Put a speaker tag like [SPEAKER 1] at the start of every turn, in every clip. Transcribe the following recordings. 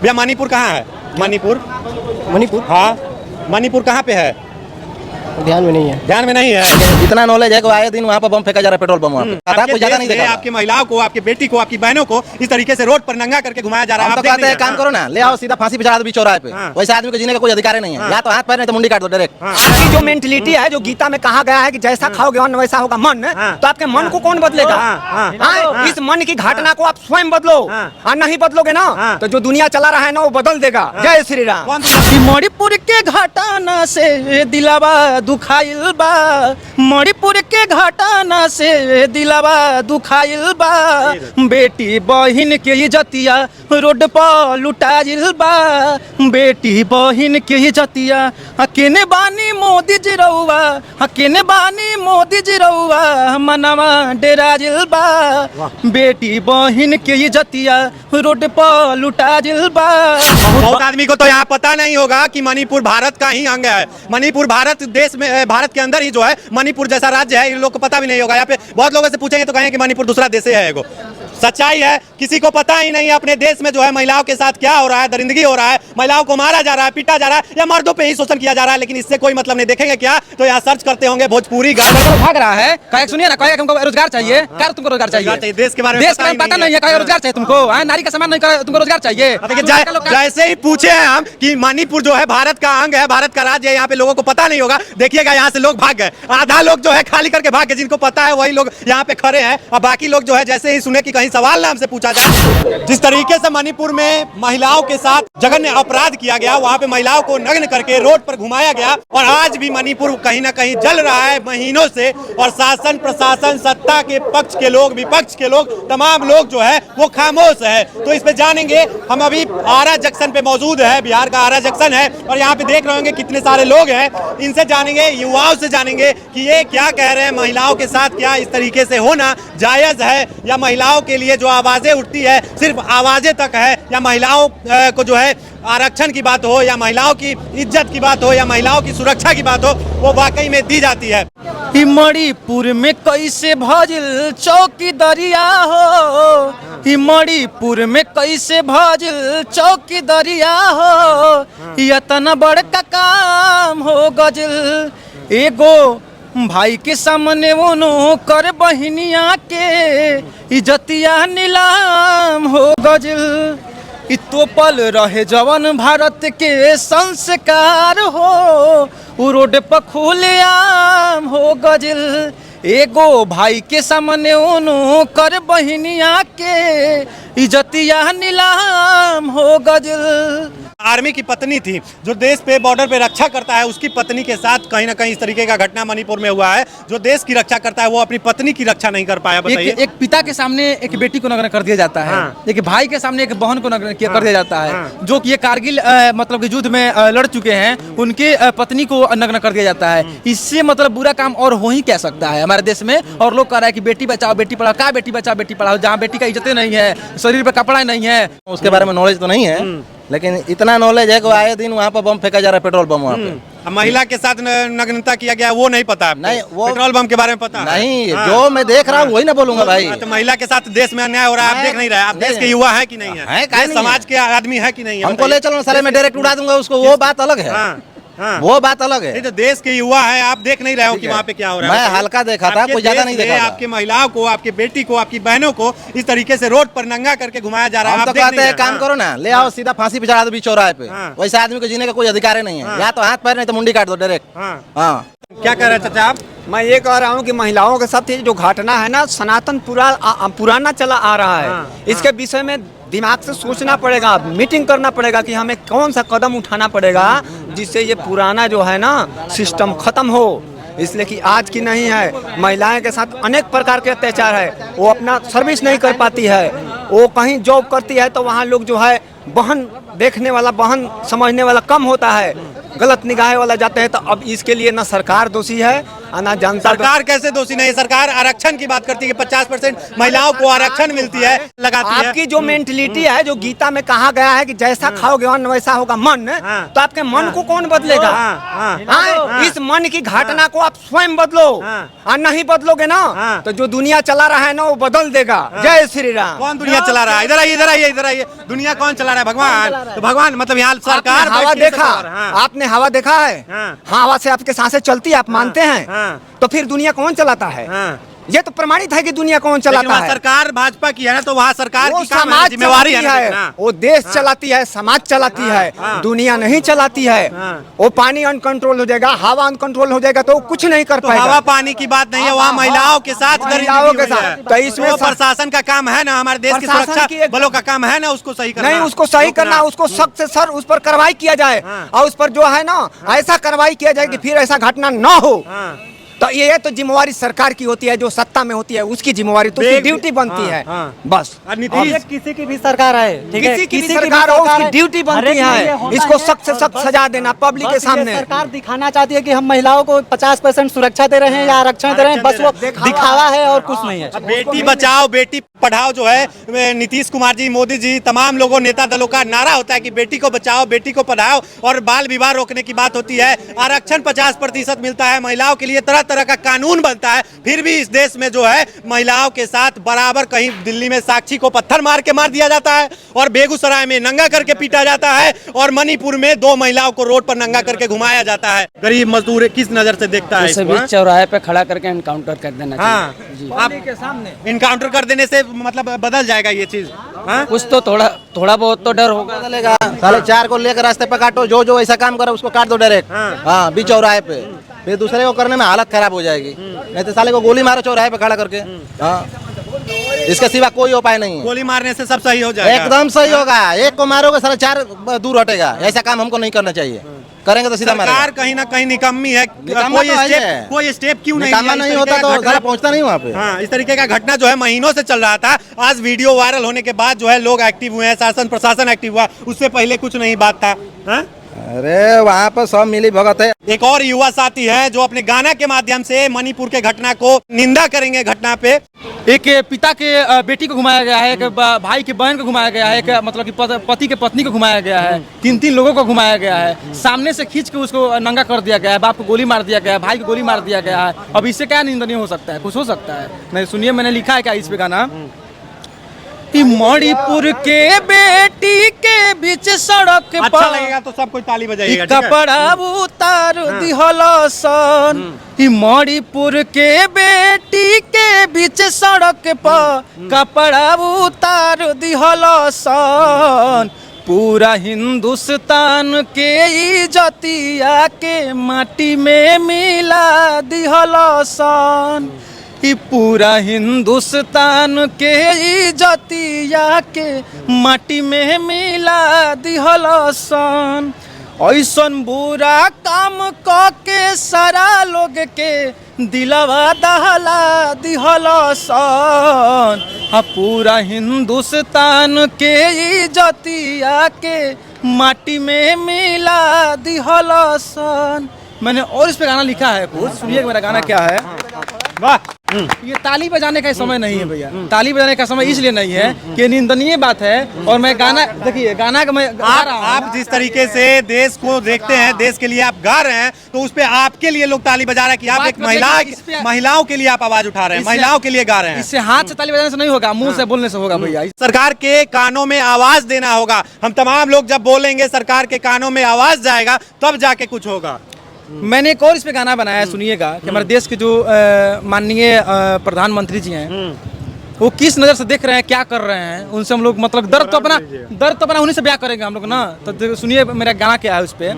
[SPEAKER 1] भैया मणिपुर कहाँ है? मणिपुर
[SPEAKER 2] मणिपुर
[SPEAKER 1] हाँ, मणिपुर कहाँ पे है?
[SPEAKER 2] ध्यान में नहीं है।
[SPEAKER 1] ध्यान में नहीं है।
[SPEAKER 2] इतना नॉलेज है कि आए दिन वहाँ पर बम फेंका जा रहा है, पेट्रोल बम वहाँ पे। पता
[SPEAKER 1] आपके
[SPEAKER 2] कोई ज्यादा
[SPEAKER 1] देश
[SPEAKER 2] नहीं
[SPEAKER 1] में
[SPEAKER 2] देखा।
[SPEAKER 1] आपकी महिलाओं को, आपकी बेटी को, आपकी बहनों को इस तरीके से रोड पर नंगा करके घुमाया जा रहा है।
[SPEAKER 2] हम तो
[SPEAKER 1] आप देख
[SPEAKER 2] कहते हैं
[SPEAKER 1] नहीं
[SPEAKER 2] काम करो ना, ले आओ सीधा फांसी पे चढ़ा दो बीच चौराहे पे।
[SPEAKER 1] हाँ।
[SPEAKER 2] वैसे आदमी को जीने का कोई अधिकार नहीं है। या तो हाथ पैर नहीं तो मुंडी काट दो डायरेक्ट।
[SPEAKER 3] आपकी जो मेंटलिटी है, जो गीता में कहा गया है कि जैसा खाओगे अन्न वैसा होगा मन, तो आपके मन को कौन बदलेगा? हाँ, इस मन की घटना को आप स्वयं बदलो, और नहीं बदलोगे ना तो जो दुनिया चला रहा है ना वो बदल देगा। जय श्री राम।
[SPEAKER 2] मणिपुर के घटना से दिलावा दुखाइल बा, मणिपुर के घटना से दिलावा दुखाइल बा, बेटी बहिन के इज्जतिया रोड पर लुटाइल बा, बेटी बहिन के इज्जतिया केने बानी मोदी जी रउआ, केने बानी मोदी जी रउआ मनवा डेराइल बा, बेटी बहिन के इज्जतिया रोड पर लुटाइल बा।
[SPEAKER 1] बहुत आदमी को तो यहाँ पता नहीं होगा कि मणिपुर भारत का ही अंग है। मणिपुर भारत देश में, भारत के अंदर ही जो है मणिपुर जैसा राज्य है। इन लोग को पता भी नहीं होगा। यहाँ पे बहुत लोगों से पूछेंगे तो कहेंगे कि मणिपुर दूसरा देश है। एगो सच्चाई है, किसी को पता ही नहीं है अपने देश में जो है महिलाओं के साथ क्या हो रहा है, दरिंदगी हो रहा है, महिलाओं को मारा जा रहा है, पीटा जा रहा है, या मर्दों पे ही शोषण किया जा रहा है। लेकिन इससे कोई मतलब नहीं। देखेंगे क्या तो यहाँ सर्च करते होंगे भोजपुरी गाना
[SPEAKER 2] भाग रहा है। कहे सुनिए ना, कहे तुमको रोजगार चाहिए, कर तुमको रोजगार चाहिए।
[SPEAKER 1] देश के बारे में
[SPEAKER 2] पता नहीं है, कहे रोजगार चाहिए तुमको, नारी का सम्मान नहीं करे, तुमको रोजगार चाहिए।
[SPEAKER 1] जैसे ही पूछे हैं हम कि मणिपुर जो है भारत का अंग है, भारत का राज्य है, यहाँ पे लोगों को पता नहीं होगा। देखिएगा यहाँ से लोग भाग गए, आधा लोग जो है खाली करके भाग गए। जिनको पता है वही लोग यहाँ पे खड़े हैं, और बाकी लोग जो है जैसे ही सुने कि कहीं सवाल ना हमसे पूछा जाए। जिस तरीके से मणिपुर में महिलाओं के साथ जघन्य अपराध किया गया, वहाँ पे महिलाओं को नग्न करके रोड पर घुमाया गया, और आज भी मणिपुर कहीं ना कहीं जल रहा है महीनों से। और शासन प्रशासन, सत्ता के पक्ष के लोग, विपक्ष के लोग, तमाम लोग जो है वो खामोश है। तो इस पे जानेंगे। हम अभी आरा जंक्शन पे मौजूद है, बिहार का आरा जंक्शन है, और यहाँ पे देख रहे होंगे कितने सारे लोग हैं। इनसे जानेंगे, युवाओं से जानेंगे कि ये क्या कह रहे हैं। महिलाओं के साथ क्या इस तरीके से होना जायज है, या महिलाओं के लिए जो आवाजें उठती है सिर्फ आवाजें तक है, या महिलाओं को जो है आरक्षण की बात हो, या महिलाओं की इज्जत की बात हो, या महिलाओं की सुरक्षा की बात हो, वो वाकई में दी जाती है।
[SPEAKER 2] मणिपुर में कैसे भजिल चौकी दरिया हो, मणिपुर में कैसे भजिल चौकी दरिया हो, इतना बड़का काम हो गजिल। एगो भाई के सामने वो कर बहनिया के इज्जतिया नीलाम हो गजिल। तोपल रहे जवन भारत के संस्कार हो, रोड पर खुलेआम हो गजिल। एगो भाई के सामने उनो कर बहनिया के इज्जतिया नीलाम हो गजिल।
[SPEAKER 1] आर्मी की पत्नी थी जो देश पे बॉर्डर पे रक्षा करता है, उसकी पत्नी के साथ कहीं ना कहीं इस तरीके का घटना मणिपुर में हुआ है। जो देश की रक्षा करता है वो अपनी पत्नी की रक्षा नहीं कर पाया। बताइए।
[SPEAKER 2] एक पिता के सामने एक बेटी को नग्न कर दिया जाता है। एक भाई के सामने एक बहन को नग्न कर दिया जाता है। जो कि ये कारगिल मतलब युद्ध में लड़ चुके हैं, उनके पत्नी को नग्न कर दिया जाता है। इससे मतलब बुरा काम और हो ही क्या सकता है हमारे देश में। और लोग कह रहा है कि बेटी बचाओ बेटी पढ़ाओ। क्या बेटी बचाओ बेटी पढ़ाओ, जहाँ बेटी का इज्जत नहीं है, शरीर पे कपड़ा नहीं है। उसके बारे में नॉलेज तो नहीं है, लेकिन इतना नॉलेज है कि आए दिन वहाँ पर बम फेंका जा रहा है, पेट्रोल बम वहाँ पे।
[SPEAKER 1] महिला के साथ नग्नता किया गया वो नहीं पता।
[SPEAKER 2] नहीं, वो
[SPEAKER 1] पेट्रोल बम के बारे में पता
[SPEAKER 2] नहीं। जो मैं देख रहा हूँ वही ना बोलूंगा भाई।
[SPEAKER 1] तो महिला के साथ देश में अन्याय हो रहा है, आप देख नहीं रहे। आप देश के युवा है कि नहीं है, समाज के आदमी है कि नहीं है?
[SPEAKER 2] हमको ले चलो साले, मैं डायरेक्ट उड़ा दूंगा उसको, वो बात अलग है। वो बात अलग है।
[SPEAKER 1] नहीं तो देश के युवा है, आप देख नहीं रहे हो कि वहाँ पे क्या हो रहा है?
[SPEAKER 2] मैं हल्का देखा था, कोई ज्यादा नहीं देखा था।
[SPEAKER 1] आपकी महिलाओं को, आपकी बेटी को, आपकी बहनों को इस तरीके से रोड पर नंगा करके घुमाया जा रहा है।
[SPEAKER 2] हम तो कहते हैं काम करो ना, ले आओ सीधा फांसी पे चढ़ा दो बीच चौराहे पे। वैसे आदमी को जीने का कोई अधिकार नहीं है। या तो हाथ पैर नहीं तो मुंडी काट दो डायरेक्ट। हाँ,
[SPEAKER 1] क्या कह रहे हैं चाचा आप?
[SPEAKER 3] मैं ये कह रहा हूँ कि महिलाओं के साथ ये जो घटना है ना, सनातन पुराना चला आ रहा है। इसके विषय में दिमाग से सोचना पड़ेगा, मीटिंग करना पड़ेगा कि हमें कौन सा कदम उठाना पड़ेगा जिससे ये पुराना जो है ना सिस्टम खत्म हो। इसलिए कि आज की नहीं है, महिलाएं के साथ अनेक प्रकार के अत्याचार है। वो अपना सर्विस नहीं कर पाती है, वो कहीं जॉब करती है तो वहाँ लोग जो है बहन देखने वाला, बहन समझने वाला कम होता है, गलत निगाह वाला जाते हैं। तो अब इसके लिए ना सरकार दोषी है और ना जनता
[SPEAKER 1] सरकार कैसे दोषी नहीं है? सरकार आरक्षण की बात करती है कि 50% महिलाओं को आरक्षण मिलती है, लगाती है।
[SPEAKER 3] आपकी जो मेंटलिटी है, जो गीता में कहा गया है कि जैसा खाओगे अन्न वैसा होगा मन, तो आपके मन को कौन बदलेगा? इस मन की घटना को आप स्वयं बदलो, और नहीं बदलोगे ना तो जो दुनिया चला रहा है ना वो बदल देगा। जय श्री राम।
[SPEAKER 1] कौन दुनिया चला रहा है? इधर आइए, इधर आइए, इधर आइए। दुनिया कौन चला रहा है? भगवान। तो भगवान मतलब यहाँ सरकार
[SPEAKER 3] हवा
[SPEAKER 1] बैठी है,
[SPEAKER 3] देखा?
[SPEAKER 1] सरकार, हाँ।
[SPEAKER 3] आपने हवा देखा है? हवा से आपके सांसें चलती है, आप मानते हैं? तो फिर दुनिया कौन चलाता है? ये तो प्रमाणित है कि दुनिया कौन
[SPEAKER 1] लेकिन
[SPEAKER 3] चलाता
[SPEAKER 1] वहाँ
[SPEAKER 3] है।
[SPEAKER 1] सरकार भाजपा की है ना, तो वहाँ सरकार
[SPEAKER 3] वो
[SPEAKER 1] की काम है,
[SPEAKER 3] समाज
[SPEAKER 1] जिम्मेवारी है
[SPEAKER 3] चलाती
[SPEAKER 1] ना। हाँ।
[SPEAKER 3] वो देश चलाती है, समाज चलाती है, दुनिया नहीं चलाती है। वो पानी अनकंट्रोल हो जाएगा, हवा अनकंट्रोल हो जाएगा तो वो कुछ नहीं कर
[SPEAKER 1] तो
[SPEAKER 3] पाएगा।
[SPEAKER 1] हवा पानी की बात नहीं है, वहाँ महिलाओं के साथ
[SPEAKER 3] महिलाओं
[SPEAKER 1] गरीबी
[SPEAKER 3] के
[SPEAKER 1] हुई
[SPEAKER 3] साथ।
[SPEAKER 1] है।
[SPEAKER 3] तो इसमें
[SPEAKER 1] वो प्रशासन का काम है ना, हमारे देश की
[SPEAKER 3] प्रशासन
[SPEAKER 1] सुरक्षा
[SPEAKER 3] की एक-
[SPEAKER 1] बलों का काम है ना, उसको सही करना।
[SPEAKER 3] नहीं, उसको सही करना, उसको सख्त से सर उस पर कार्रवाई किया जाए, और उस पर जो है ना ऐसा कार्रवाई किया जाए कि फिर ऐसा घटना न हो। तो ये तो जिम्मेवारी सरकार की होती है, जो सत्ता में होती है उसकी जिम्मेवारी, तो उसकी ड्यूटी बनती है बस।
[SPEAKER 1] और नीतीश
[SPEAKER 4] किसी की भी सरकार है, ठीक है,
[SPEAKER 3] किसी की भी सरकार हो, उसकी ड्यूटी बनती है इसको सख्त से सख्त सजा देना पब्लिक के सामने।
[SPEAKER 4] सरकार दिखाना चाहती है कि हम महिलाओं को 50% सुरक्षा दे रहे हैं या आरक्षण दे रहे हैं, बस वो दिखावा है और कुछ नहीं है।
[SPEAKER 1] बेटी बचाओ बेटी पढ़ाओ जो है, नीतीश कुमार जी, मोदी जी, तमाम लोगों नेता दलों का नारा होता है कि बेटी को बचाओ बेटी को पढ़ाओ, और बाल विवाह रोकने की बात होती है। आरक्षण 50% मिलता है, महिलाओं के लिए तरह तरह का कानून बनता है, फिर भी इस देश में जो है महिलाओं के साथ बराबर, कहीं दिल्ली में साक्षी को पत्थर मार के मार दिया जाता है, और बेगूसराय में नंगा करके पीटा जाता है, और मणिपुर में 2 महिलाओं को रोड पर नंगा करके घुमाया जाता है। गरीब मजदूर किस नजर से देखता है
[SPEAKER 5] उसे
[SPEAKER 1] इसको,
[SPEAKER 5] बीच
[SPEAKER 1] हाँ?
[SPEAKER 5] चौराहे पे खड़ा करके एनकाउंटर कर देना
[SPEAKER 1] हाँ,
[SPEAKER 5] चाहिए।
[SPEAKER 1] आप इनकाउंटर कर देने से मतलब बदल जाएगा ये चीज, हाँ?
[SPEAKER 5] कुछ तो थोड़ा बहुत तो डर होगा।
[SPEAKER 6] चलेगा। साले 4 को लेकर रास्ते पे काटो, जो ऐसा काम करे उसको काट दो डायरेक्ट। हाँ, बीच चौराहे पे, फिर दूसरे को करने में हालत खराब हो जाएगी। नहीं तो साले को गोली मारो चौराहे पे खड़ा करके। हाँ, इसके सिवा कोई उपाय नहीं है।
[SPEAKER 1] गोली मारने से सब सही हो जाएगा।
[SPEAKER 6] एकदम सही होगा। एक को मारोगे साले 4 दूर हटेगा। ऐसा काम हमको नहीं करना चाहिए, करेंगे तो सीधा मारेगा।
[SPEAKER 1] सरकार कहीं ना कहीं निकम्मी है।
[SPEAKER 6] निकम्मा तो है ही।
[SPEAKER 1] कोई स्टेप क्यों नहीं
[SPEAKER 6] निकालना
[SPEAKER 1] लिया?
[SPEAKER 6] नहीं
[SPEAKER 1] इस
[SPEAKER 6] होता
[SPEAKER 1] तरीके का
[SPEAKER 6] तो
[SPEAKER 1] घटना-
[SPEAKER 6] साला पहुंचता नहीं वहाँ पे।
[SPEAKER 1] हाँ, इस तरीके का घटना जो है महीनों से चल रहा था। आज वीडियो वायरल होने के बाद जो है लोग एक्टिव हुए हैं, शासन प्रशासन एक्टिव हुआ, उससे पहले कुछ नहीं बात था, हाँ?
[SPEAKER 6] अरे वहाँ पर सब मिली भगत है।
[SPEAKER 1] एक और युवा साथी है जो अपने गाना के माध्यम से मणिपुर के घटना को निंदा करेंगे। घटना पे
[SPEAKER 2] एक पिता के बेटी को घुमाया गया है, एक भाई के बहन को घुमाया गया है, एक मतलब कि पति के पत्नी को घुमाया गया है, 3 लोगों को घुमाया गया है, सामने से खींच के उसको नंगा कर दिया गया है, बाप को गोली मार दिया गया है, भाई को गोली मार दिया गया है। अब इससे क्या निंदनीय हो सकता है? कुछ हो सकता है? नहीं, सुनिए, मैंने लिखा है क्या इस पे गाना। मणिपुर के बेटी के बीच सड़क
[SPEAKER 1] अच्छा लगेगा तो सब कोई ताली बजाइएगा, ठीक है?
[SPEAKER 2] कपड़ा उतार दिहलसन। मणिपुर के बेटी के बीच सड़क पर कपड़ा उतार दिहलसन। पूरा हिंदुस्तान के इज्जतिया के माटी में मिला दिहलसन। ई पूरा हिंदुस्तान के इज्जतिया के माटी में मिला दिहलसन। ऐसन बुरा काम क के सारा लोग के दिलवा दहला दिहलसन। पूरा हिंदुस्तान के इज्जतिया के माटी में मिला दिहलसन। मैंने और इस पे गाना लिखा है कुछ, सुनिए मेरा गाना क्या है।
[SPEAKER 1] वाह,
[SPEAKER 2] ये ताली बजाने का समय नहीं है भैया, ताली बजाने का समय इसलिए नहीं है कि निंदनीय बात है। और मैं गाना, देखिए गाना का मैं गा रहा हूं।
[SPEAKER 1] आप जिस तरीके से देश को देखते हैं, देश के लिए आप गा रहे हैं, तो उस पे आपके लिए लोग ताली बजा रहे हैं कि आप एक महिलाओं के लिए आप आवाज उठा रहे हैं, महिलाओं के लिए गा रहे हैं।
[SPEAKER 2] इससे हाथ से ताली बजाने से नहीं होगा, मुंह से बोलने से होगा भैया।
[SPEAKER 1] सरकार के कानों में आवाज देना होगा। हम तमाम लोग जब बोलेंगे, सरकार के कानों में आवाज जाएगा, तब जाके कुछ होगा।
[SPEAKER 2] मैंने एक और इस पे गाना बनाया है, सुनिएगा कि हमारे देश के जो माननीय प्रधानमंत्री जी हैं, वो किस नज़र से देख रहे हैं, क्या कर रहे हैं, उनसे हम लोग मतलब दर्द तो अपना उन्हीं से ब्याह करेंगे हम लोग ना। तो सुनिए मेरा गाना क्या है उस पे।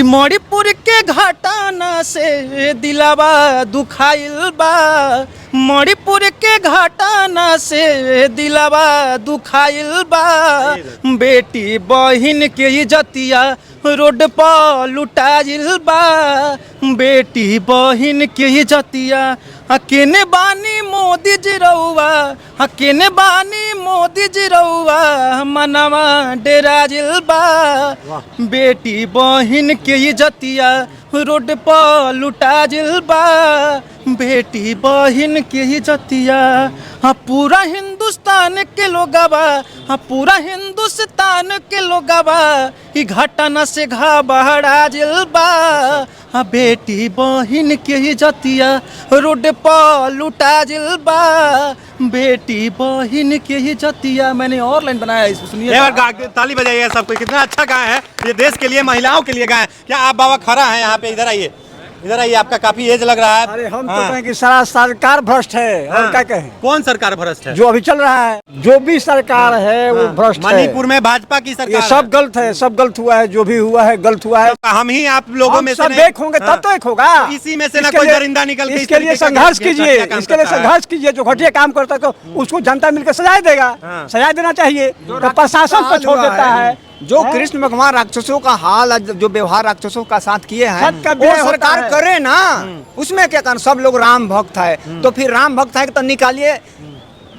[SPEAKER 2] मणिपुर के घटना से दिलवा दुखाइल बा। मणिपुर के घटना से दिलवा दुखाइल बा। बेटी बहिन के इज्जतिया रोड पर लुटाइल बा। बेटी बहिन के इज्जतिया केने बानी मोदी जी रउआ केने बानी मोदी जी रउआ मनवा डेरा जिलबा बेटी बहिन के इज्जतिया रोड पर लुटा जिलबा बेटी बहिन के इज्जतिया पूरा हिंदुस्तान के लोगवा पूरा हिंदुस्तान के लोगवा ई घटना से घबरा जिलबा बेटी बहिन के इज्जतिया रोड पर लुटा जिलबा बेटी बहिन के इज्जतिया। मैंने और लाइन बनाया है, इसको सुनिए।
[SPEAKER 1] ताली बजाइए सब कोई, कितना अच्छा गाया है ये, देश के लिए महिलाओं के लिए गाया है। क्या आप बाबा खड़ा है यहाँ पे? इधर आइए, इधर आइए, आपका काफी एज लग रहा है।
[SPEAKER 7] अरे हम तो कहें कि सारा सरकार भ्रष्ट है और क्या कहें।
[SPEAKER 1] कौन सरकार भ्रष्ट है?
[SPEAKER 7] जो अभी चल रहा है, जो भी सरकार है वो भ्रष्ट है।
[SPEAKER 1] मणिपुर में भाजपा की सरकार,
[SPEAKER 7] ये सब गलत है, सब गलत हुआ है, जो भी हुआ है गलत हुआ है।
[SPEAKER 1] हम ही आप लोगों में से
[SPEAKER 7] सब एक होंगे तब तो एक होगा।
[SPEAKER 1] इसी में से ना कोई दरिंदा निकल के
[SPEAKER 7] इसके लिए संघर्ष कीजिए, इसके लिए संघर्ष कीजिए। जो घटिया काम करता है तो उसको जनता मिलकर सजा देगा, सजा देना चाहिए। तो प्रशासन पर छोड़ देता है।
[SPEAKER 3] जो कृष्ण भगवान राक्षसों का हाल, जो व्यवहार राक्षसों का साथ किए हैं,
[SPEAKER 7] सत का
[SPEAKER 3] वो
[SPEAKER 7] व्यय होता
[SPEAKER 3] सरकार
[SPEAKER 7] है।
[SPEAKER 3] करे ना, उसमें क्या कारण? सब लोग राम भक्त है, तो फिर राम भक्त है तो निकालिए।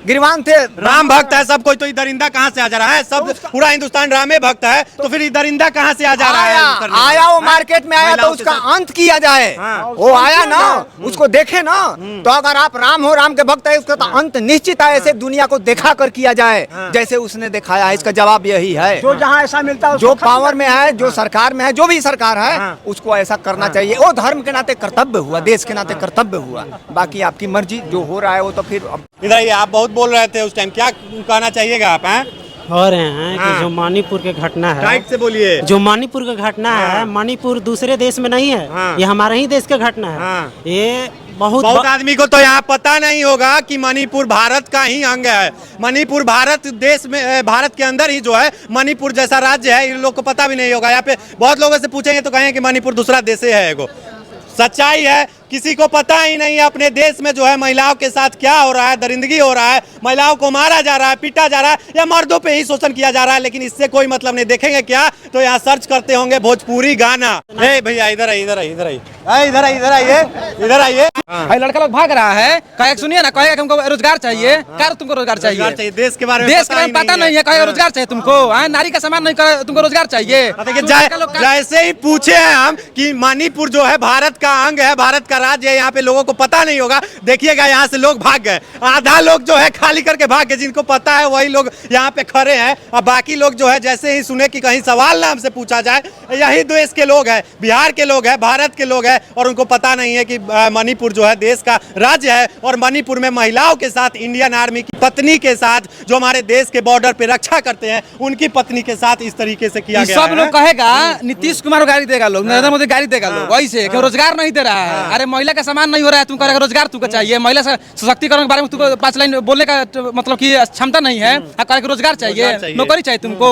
[SPEAKER 3] गिरवान थे,
[SPEAKER 1] राम भक्त है सब कोई, तो ये दरिंदा कहाँ से आ जा रहा है? सब पूरा हिंदुस्तान रामे भक्त है, तो फिर ये दरिंदा कहाँ से आ जा रहा है?
[SPEAKER 3] आया वो मार्केट में आया तो उसका अंत किया जाए। वो आया ना, उसको देखे ना। तो अगर आप राम हो, राम के भक्त है, उसका तो अंत निश्चित है। ऐसे दुनिया को देखा कर किया जाए जैसे उसने दिखाया है। इसका जवाब यही है।
[SPEAKER 7] जो जहाँ ऐसा मिलता है,
[SPEAKER 3] जो पावर में है, जो सरकार में है, जो भी सरकार है, उसको ऐसा करना चाहिए। वो धर्म के नाते कर्तव्य हुआ, देश के नाते कर्तव्य हुआ। बाकी आपकी मर्जी, जो हो रहा है वो तो फिर।
[SPEAKER 1] इधर आइए, आप बहुत बोल रहे थे उस टाइम, क्या कहना चाहिएगा आप? हैं
[SPEAKER 8] हो रहे हैं कि जो मणिपुर के घटना है,
[SPEAKER 1] टाइट से बोलिए।
[SPEAKER 8] जो मणिपुर का घटना है, मणिपुर दूसरे देश में नहीं है, ये हमारे ही देश का घटना है। ये बहुत
[SPEAKER 1] आदमी को तो यहाँ पता नहीं होगा कि मणिपुर भारत का ही अंग है। मणिपुर भारत देश में, भारत के अंदर ही जो है मणिपुर जैसा राज्य है, इन लोग को पता भी नहीं होगा। यहाँ पे बहुत लोगों से पूछेंगे तो कहेंगे कि मणिपुर दूसरा देश है। एगो सच्चाई है, किसी को पता ही नहीं है अपने देश में जो है महिलाओं के साथ क्या हो रहा है, दरिंदगी हो रहा है, महिलाओं को मारा जा रहा है, पीटा जा रहा है, या मर्दों पे ही शोषण किया जा रहा है। लेकिन इससे कोई मतलब नहीं। देखेंगे क्या तो यहाँ सर्च करते होंगे भोजपुरी गाना। ए भैया इधर आइए, इधर आइए, इधर आइए, इधर आइए, इधर आइए, इधर आइए।
[SPEAKER 2] भाई लड़का लोग भाग रहा है, कहे सुनिए ना, कहेगा तुमको रोजगार चाहिए। क्या तुमको रोजगार चाहिए?
[SPEAKER 1] देश के बारे में
[SPEAKER 2] पता नहीं है, कहेगा रोजगार चाहिए तुमको। नारी का सम्मान नहीं करे, तुमको रोजगार चाहिए।
[SPEAKER 1] जैसे ही पूछे हैं हम कि मणिपुर जो है भारत का अंग है, भारत का राज्य है, यहाँ पे लोगों को पता नहीं होगा। देखिएगा यहाँ से लोग भाग गए, आधा लोग जो है खाली करके भाग गए। जिनको पता है वही लोग यहाँ पे खड़े हैं, और बाकी लोग जो है जैसे ही सुने कि कहीं सवाल ना हमसे पूछा जाए, यही देश के लोग हैं, बिहार के लोग हैं, भारत के लोग हैं, और उनको पता नहीं है कि मणिपुर जो है देश का राज्य है। और मणिपुर में महिलाओं के साथ, इंडियन आर्मी की पत्नी के साथ, जो हमारे देश के बॉर्डर पे रक्षा करते हैं, उनकी पत्नी के साथ इस तरीके से किया गया।
[SPEAKER 2] सब लोग कहेगा नीतीश कुमार को गाड़ी देगा लोग, नरेंद्र मोदी गाड़ी देगा लोग, वैसे कि रोजगार नहीं दे रहा है। अरे महिला का सम्मान नहीं हो रहा है, तुम करेगा रोजगार तुमको चाहिए। महिला सशक्तिकरण के बारे में तुमको 5 लाइन बोलने का मतलब कि क्षमता नहीं है, रोजगार चाहिए, नौकरी चाहिए तुमको।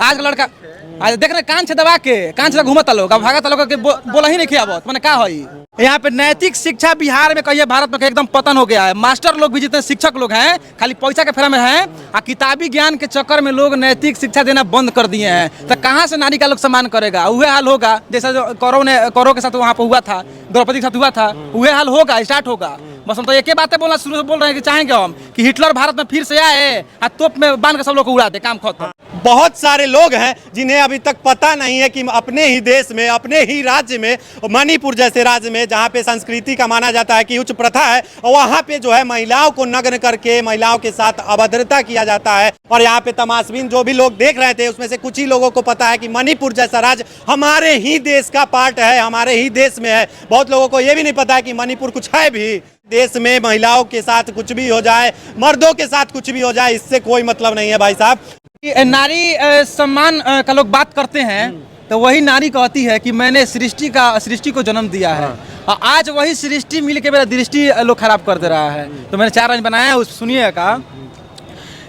[SPEAKER 2] आज का लड़का देख रहे कान से दबा के, कान से घूमता लोग, अब भागत लोग के बोला ही नहीं किया बहुत मैंने कहा है। यहाँ पे नैतिक शिक्षा बिहार में कहिए भारत में एकदम पतन हो गया है। मास्टर लोग भी जितने शिक्षक लोग हैं खाली पैसा के फेरा में हैं, और किताबी ज्ञान के चक्कर में लोग नैतिक शिक्षा देना बंद कर दिए हैं। तो कहाँ से नारी का लोग सम्मान करेगा? वह हाल होगा जैसा जो कौरव के साथ वहाँ पे हुआ था, द्रौपदी के साथ हुआ था, वह हाल होगा, स्टार्ट होगा। बस हम तो एक ही बातें बोलना शुरू से बोल रहे हैं कि चाहेंगे हम कि हिटलर भारत में फिर से आए और तोप में बांध के सब लोग को उड़ा दे, काम खत्म।
[SPEAKER 1] बहुत सारे लोग हैं जिन्हें अभी तक पता नहीं है कि अपने ही देश में, अपने ही राज्य में, मणिपुर जैसे राज्य में जहाँ पे संस्कृति का माना जाता है कि उच्च प्रथा है, वहाँ पे जो है महिलाओं को नग्न करके महिलाओं के साथ अभद्रता किया जाता है। और यहाँ पे तमाशबीन जो भी लोग देख रहे थे उसमें से कुछ ही लोगों को पता है कि मणिपुर जैसा राज्य हमारे ही देश का पार्ट है, हमारे ही देश में है। बहुत लोगों को ये भी नहीं पता है कि मणिपुर कुछ है भी। देश में महिलाओं के साथ कुछ भी हो जाए, मर्दों के साथ कुछ भी हो जाए, इससे कोई मतलब नहीं है भाई साहब।
[SPEAKER 2] नारी सम्मान का लोग बात करते हैं तो वही नारी कहती है कि मैंने सृष्टि को जन्म दिया है, और आज वही सृष्टि मिल के मेरा दृष्टि लोग खराब कर दे रहा है। तो मैंने 4 लाइन बनाया है, उस सुनिएगा।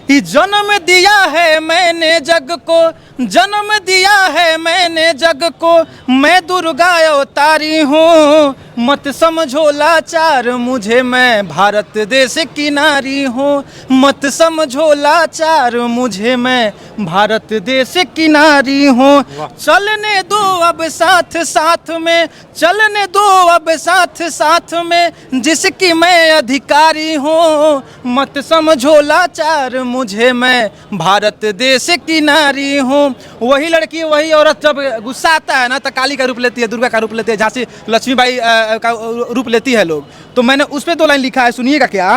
[SPEAKER 2] जन्म दिया है मैंने जग को, जन्म दिया है मैंने जग को, मैं दुर्गा अवतारी हूँ, मत समझो लाचार मुझे, मैं भारत देश की नारी हूँ। मत समझो लाचार मुझे, मैं भारत देश की नारी हूँ। चलने दो अब साथ साथ में, चलने दो अब साथ साथ में, जिसकी मैं अधिकारी हूँ। मत समझो लाचार मुझे, मैं भारत देश की नारी हूँ। वही लड़की वही औरत जब गुस्सा आता है ना तो काली का रूप लेती है, दुर्गा का रूप लेती है, झांसी लक्ष्मीबाई का रूप लेती है लोग। तो मैंने उस पे 2 लाइन लिखा है, सुनिएगा क्या।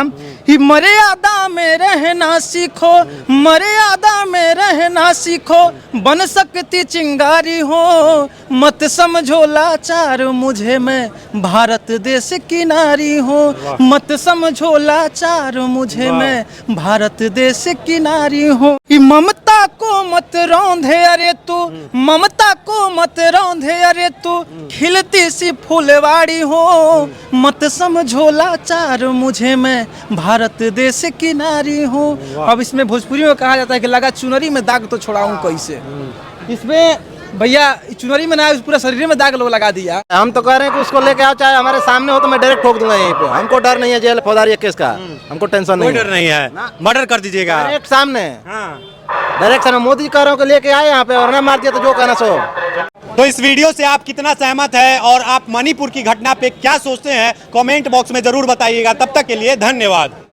[SPEAKER 2] ही मर्यादा में रहना सीखो, मर्यादा में रहना सीखो, बन सकती चिंगारी हो। मत समझो लाचार मुझे, मैं भारत देश की नारी हूँ। मत समझो लाचार मुझे, मैं भारत देश की नारी हूँ। ममता को मत रौंधे अरे तू, ममता को मत रौंधे अरे तू, खिलती सी फुलवाड़ी हो। मत समझो लाचार मुझे, मैं भारत देश की नारी हूँ। अब इसमें भोजपुरी में कहा जाता है कि लगा चुनरी में दाग तो छोड़ाऊं कैसे। इसमें भैया चुनरी में ना, पूरा शरीर में दाग लोग लगा दिया।
[SPEAKER 6] हम तो कह रहे हैं कि उसको लेके आओ, चाहे हमारे सामने हो तो मैं डायरेक्ट ठोक दूंगा यहीं पे। हमको डर नहीं है जेल फौजदारी केस का, हमको टेंशन नहीं
[SPEAKER 1] कोई डर नहीं है, मर्डर कर दीजिएगा।
[SPEAKER 6] डायरेक्ट सामने,
[SPEAKER 1] हाँ।
[SPEAKER 6] डायरेक्ट सामने। मोदी कह रहा हूँ कि लेके आए यहाँ पे और ना मार दिया तो जो कहना सो।
[SPEAKER 1] तो इस वीडियो से आप कितना सहमत है और आप मणिपुर की घटना पे क्या सोचते हैं, कमेंट बॉक्स में जरूर बताइएगा। तब तक के लिए धन्यवाद।